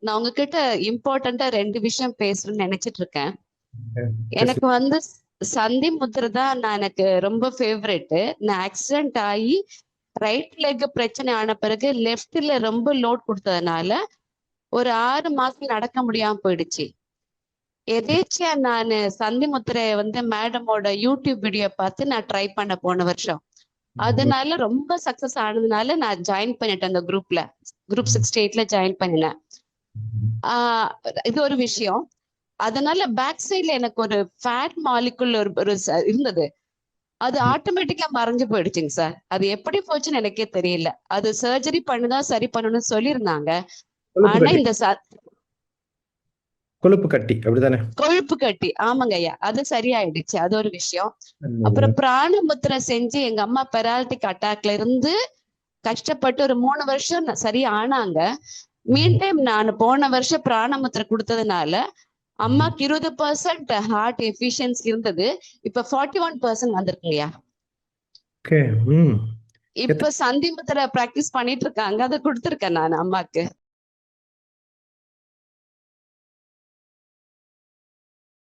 நான் உங்ககிட்ட இம்பார்ட்டண்டா 2 விஷயம் பேசணும்னு நினைச்சிட்டு இருக்கேன். எனக்கு பேசலாம். வந்து சந்தி முத்திரை தான் எனக்கு ரொம்ப ஃபேவரெட். நான் ஆக்சிடென்ட் ஆகி ரைட் லெக் பிரச்சனை ஆன பிறகு லெஃப்ட்ல ரொம்ப லோட் கொடுத்ததுனால ஒரு 6 மாசம் நடக்க முடியாம போயிடுச்சு. எதேச்சியா நான் சந்தி முத்திரை மேடமோட யூடியூப் வீடியோ பார்த்து நான் ட்ரை பண்ண போன வருஷம். அதனால ரொம்ப சக்சஸ் ஆனதுனால நான் ஜாயின் பண்ணிட்டேன் அந்த குரூப் 68ல ஜாயின் பண்ணினேன். இது ஒரு விஷயம். அதனால பேக் சைட்ல எனக்கு ஒரு ஃபேட் மாலிகுல் இருந்தது. அது ஆட்டோமேட்டிக்கா மறைஞ்சு போயிடுச்சுங்க சார். அது எப்படி போச்சுன்னு எனக்கே தெரியல. அது சர்ஜரி பண்ணிதான் சரி பண்ணணும்னு சொல்லியிருந்தாங்க. கொழுப்பு ஆனா கட்டி. இந்த கொழுப்பு கட்டி அப்படிதானே? கொழுப்பு கட்டி, ஆமாங்க ஐயா, அது சரியாயிடுச்சு. அது ஒரு விஷயம். நல்லது. அப்புறம் பிராணமுத்திரை செஞ்சு எங்க அம்மா பெராலிட்டிக் அட்டாக்ல இருந்து கஷ்டப்பட்டு ஒரு 3 வருஷம் சரி ஆனாங்க. மீன் டைம் நான் போன வருஷம் பிராணமுத்திரை கொடுத்ததுனால அம்மாக்கு 20% ஹார்ட் எஃபிஷியன்சி இருந்தது. இப்ப 41% வந்திருக்குங்கய்யா. ஓகே. ம். இப்ப சந்தி முத்திரை பிராக்டிஸ் பண்ணிட்டு இருக்காங்க. அதை கொடுத்துருக்கேன் நான் அம்மாக்கு.